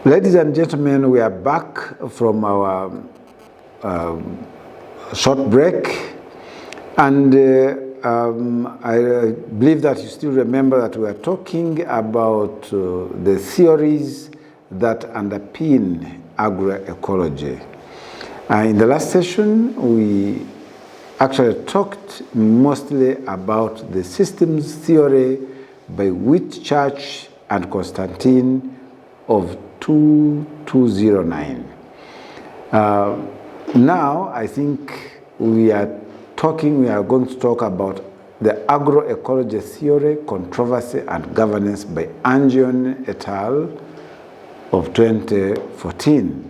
Ladies and gentlemen, we are back from our short break, and I believe that you still remember that we are talking about the theories that underpin agroecology. In the last session, we actually talked mostly about the systems theory by Whitchurch and Constantine of 2209. Now, I think we are going to talk about the agroecology theory, controversy, and governance by Angion et al. Of 2014.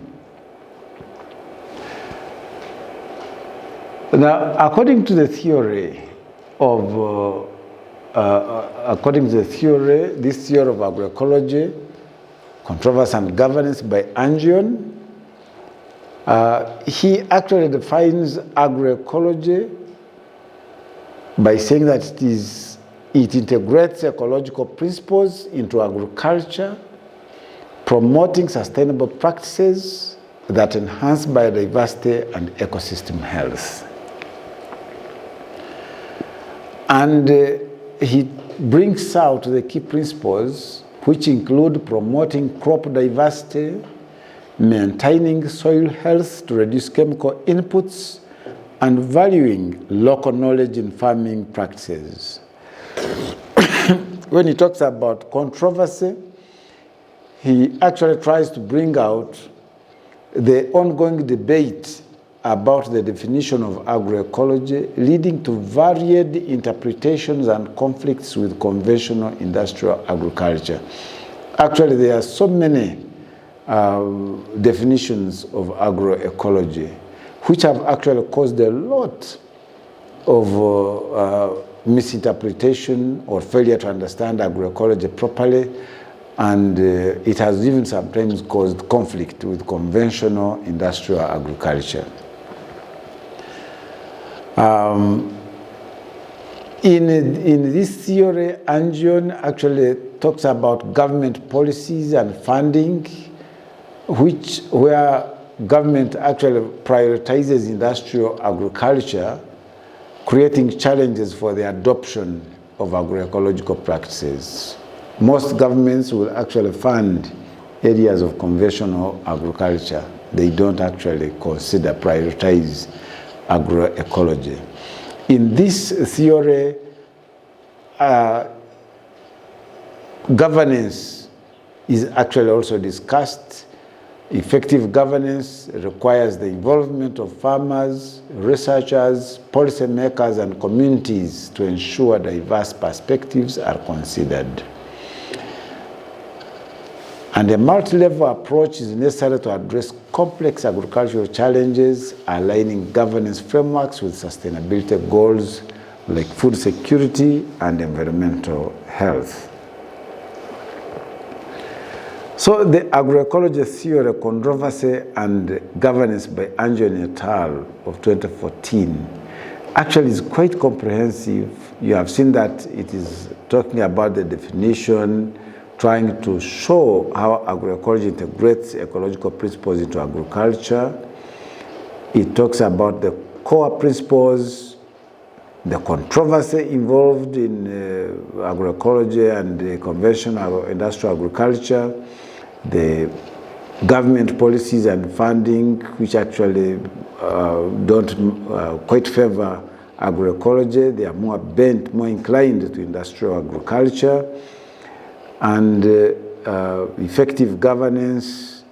Now, according to the theory of, this theory of agroecology, controversy and governance by Angion, he actually defines agroecology by saying that it integrates ecological principles into agriculture, promoting sustainable practices that enhance biodiversity and ecosystem health. And he brings out the key principles, which include promoting crop diversity, maintaining soil health to reduce chemical inputs, and valuing local knowledge in farming practices. When he talks about controversy, he actually tries to bring out the ongoing debate about the definition of agroecology, leading to varied interpretations and conflicts with conventional industrial agriculture. Actually, there are so many definitions of agroecology, which have actually caused a lot of misinterpretation or failure to understand agroecology properly, and it has even sometimes caused conflict with conventional industrial agriculture. In this theory, Angion actually talks about government policies and funding, where government actually prioritizes industrial agriculture, creating challenges for the adoption of agroecological practices. Most governments will actually fund areas of conventional agriculture. They don't actually prioritize agroecology. In this theory, governance is actually also discussed. Effective governance requires the involvement of farmers, researchers, policymakers, and communities to ensure diverse perspectives are considered. And a multi-level approach is necessary to address complex agricultural challenges, aligning governance frameworks with sustainability goals like food security and environmental health. So the agroecology theory, controversy, and governance by Angion et al. Of 2014 actually is quite comprehensive. You have seen that it is talking about the definition, trying to show how agroecology integrates ecological principles into agriculture. It talks about the core principles, the controversy involved in agroecology and the conventional industrial agriculture, the government policies and funding, which actually don't quite favor agroecology. They are more inclined to industrial agriculture, and effective governance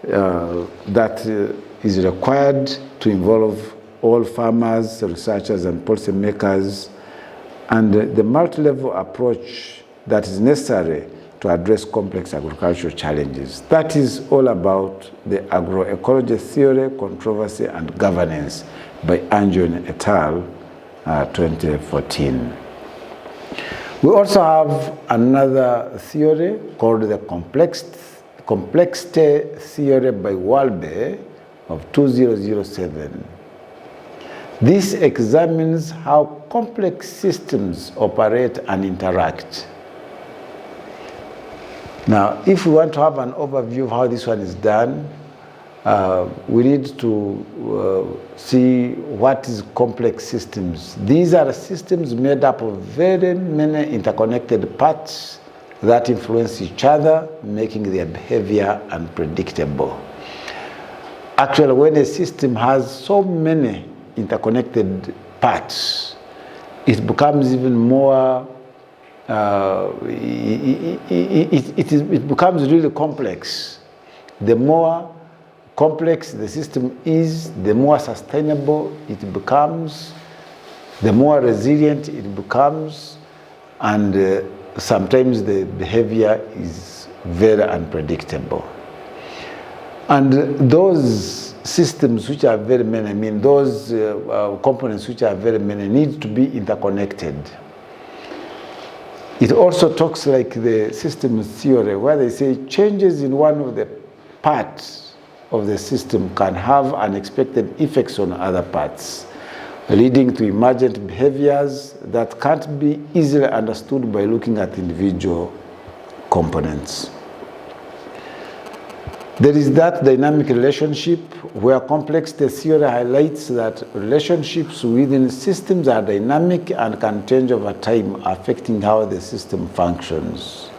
that is required to involve all farmers, researchers, and policymakers, and the multi-level approach that is necessary to address complex agricultural challenges. That is all about the agroecology theory, controversy, and governance by Angion et al. 2014. We also have another theory called the complexity theory by Walbe of 2007. This examines how complex systems operate and interact. Now, if we want to have an overview of how this one is done, we need to see what is complex systems. These are systems made up of very many interconnected parts that influence each other, making their behavior unpredictable. Actually, when a system has so many interconnected parts, it becomes even more, it becomes really complex. The more complex the system is, the more sustainable it becomes, the more resilient it becomes, and sometimes the behavior is very unpredictable. And those systems which are very many, I mean those components which are very many, need to be interconnected. It also talks like the systems theory, where they say changes in one of the parts of the system can have unexpected effects on other parts, leading to emergent behaviors that can't be easily understood by looking at individual components. There is that dynamic relationship where complexity theory highlights that relationships within systems are dynamic and can change over time, affecting how the system functions.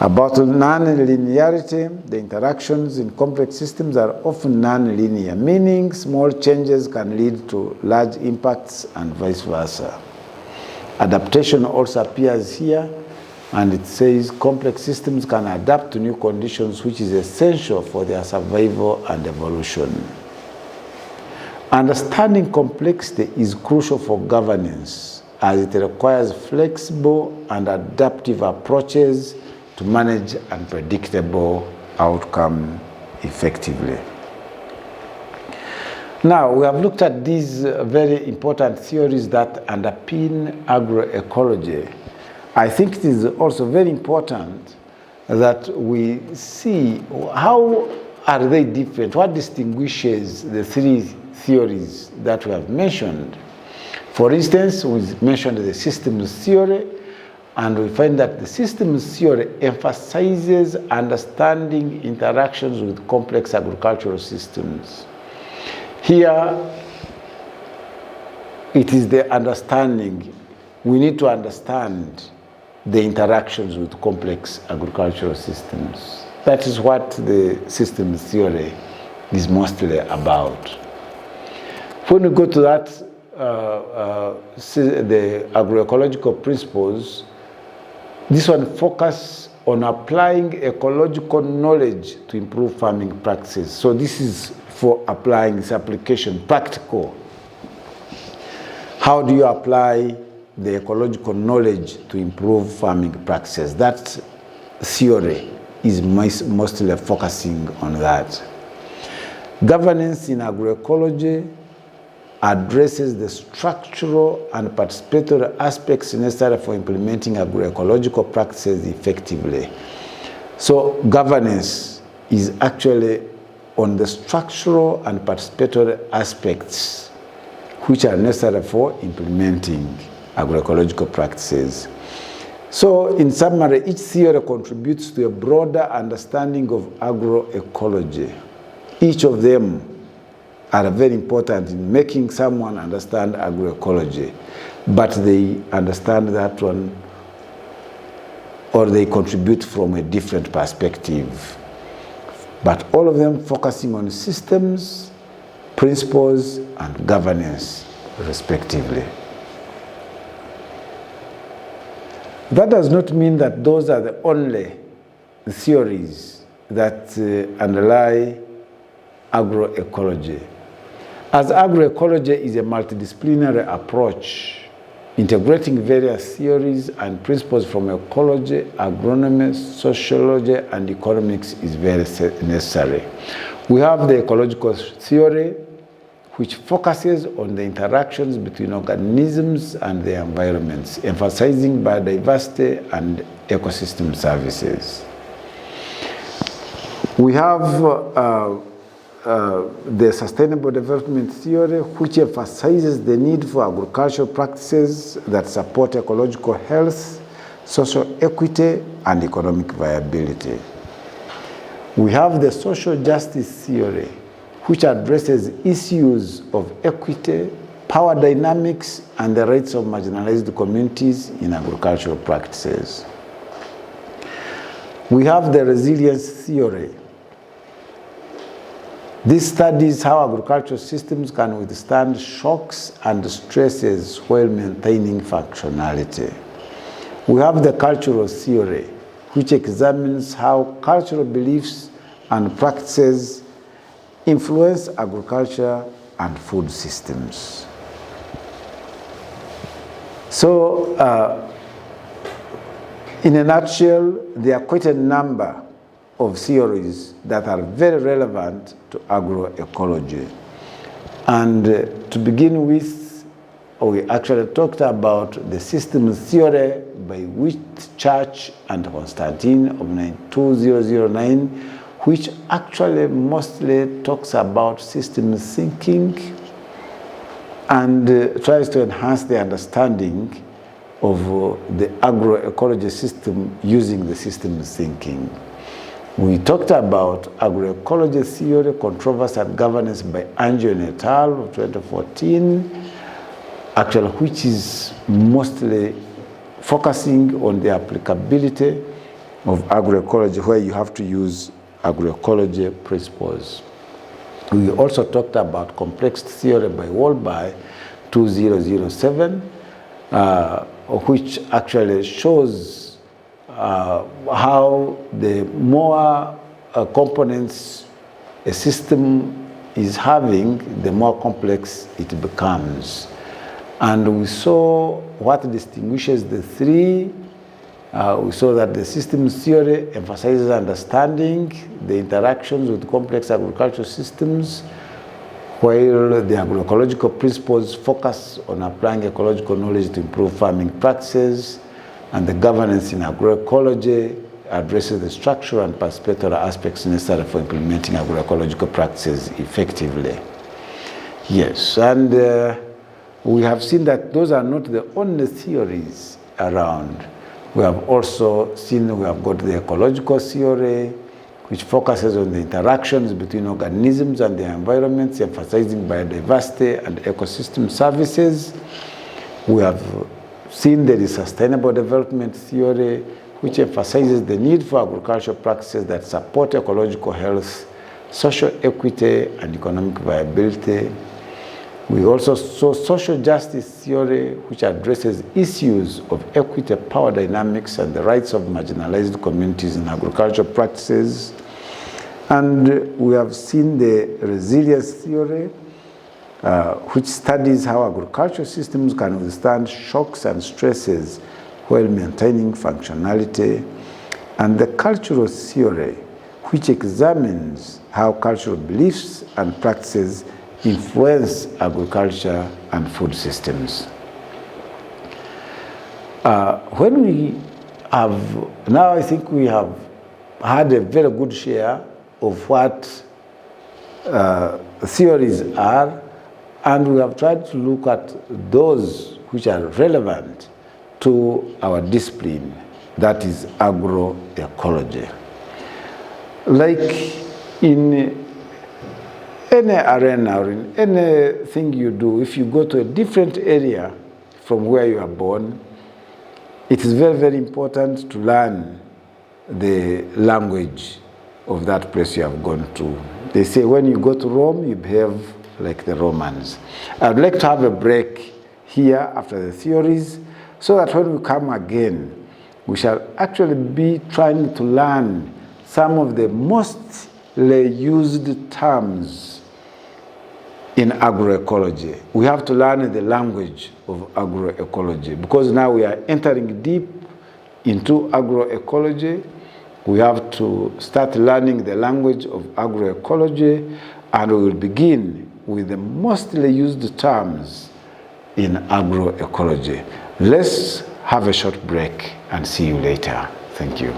About non-linearity, the interactions in complex systems are often non-linear, meaning small changes can lead to large impacts and vice versa. Adaptation also appears here, and it says complex systems can adapt to new conditions, which is essential for their survival and evolution. Understanding complexity is crucial for governance, as it requires flexible and adaptive approaches to manage unpredictable outcome effectively. Now, we have looked at these very important theories that underpin agroecology. I think it is also very important that we see how are they different, what distinguishes the three theories that we have mentioned. For instance, we mentioned the systems theory, and we find that the systems theory emphasizes understanding interactions with complex agricultural systems. Here, it is the understanding. We need to understand the interactions with complex agricultural systems. That is what the systems theory is mostly about. When we go to that, the agroecological principles, this one focuses on applying ecological knowledge to improve farming practices. So this is for applying this application, practical. How do you apply the ecological knowledge to improve farming practices? That theory is mostly focusing on that. Governance in agroecology addresses the structural and participatory aspects necessary for implementing agroecological practices effectively. So governance is actually on the structural and participatory aspects which are necessary for implementing agroecological practices. So in summary, each theory contributes to a broader understanding of agroecology. Each of them are very important in making someone understand agroecology, but they understand that one, or they contribute from a different perspective. But all of them focusing on systems, principles, and governance, respectively. That does not mean that those are the only theories that underlie agroecology. As agroecology is a multidisciplinary approach, integrating various theories and principles from ecology, agronomy, sociology, and economics is very necessary. We have the ecological theory, which focuses on the interactions between organisms and their environments, emphasizing biodiversity and ecosystem services. We have the sustainable development theory, which emphasizes the need for agricultural practices that support ecological health, social equity, and economic viability. We have the social justice theory, which addresses issues of equity, power dynamics, and the rights of marginalized communities in agricultural practices. We have the resilience theory. This studies how agricultural systems can withstand shocks and stresses while maintaining functionality. We have the cultural theory, which examines how cultural beliefs and practices influence agriculture and food systems. So, in a nutshell, there are quite a number of theories that are very relevant to agroecology. And to begin with, we actually talked about the systems theory by Whitchurch and Constantine of 2009, which actually mostly talks about systems thinking and tries to enhance the understanding of the agroecology system using the systems thinking. We talked about agroecology theory, controversy and governance by Angel et al. Of 2014, actually, which is mostly focusing on the applicability of agroecology, where you have to use agroecology principles. We also talked about complex theory by Wolby, 2007, which actually shows how the more components a system is having, the more complex it becomes. And we saw what distinguishes the three. We saw that the systems theory emphasizes understanding the interactions with complex agricultural systems, while the agroecological principles focus on applying ecological knowledge to improve farming practices, and the governance in agroecology addresses the structural and participatory aspects necessary for implementing agroecological practices effectively. Yes, and we have seen that those are not the only theories around. We have also seen we have got the ecological theory, which focuses on the interactions between organisms and their environments, emphasizing biodiversity and ecosystem services. We have seen there is sustainable development theory, which emphasizes the need for agricultural practices that support ecological health, social equity, and economic viability. We also saw social justice theory, which addresses issues of equity, power dynamics, and the rights of marginalized communities in agricultural practices. And we have seen the resilience theory, which studies how agricultural systems can withstand shocks and stresses while maintaining functionality, and the cultural theory, which examines how cultural beliefs and practices influence agriculture and food systems. When we have, now I think we have had a very good share of what theories are, and we have tried to look at those which are relevant to our discipline, that is agroecology. Like in any arena or in anything you do, if you go to a different area from where you are born, it is very, very important to learn the language of that place you have gone to. They say when you go to Rome, you behave like the Romans. I'd like to have a break here after the theories, so that when we come again, we shall actually be trying to learn some of the mostly used terms in agroecology. We have to learn the language of agroecology, because now we are entering deep into agroecology. We have to start learning the language of agroecology, and we will begin with the mostly used terms in agroecology. Let's have a short break and see you later. Thank you.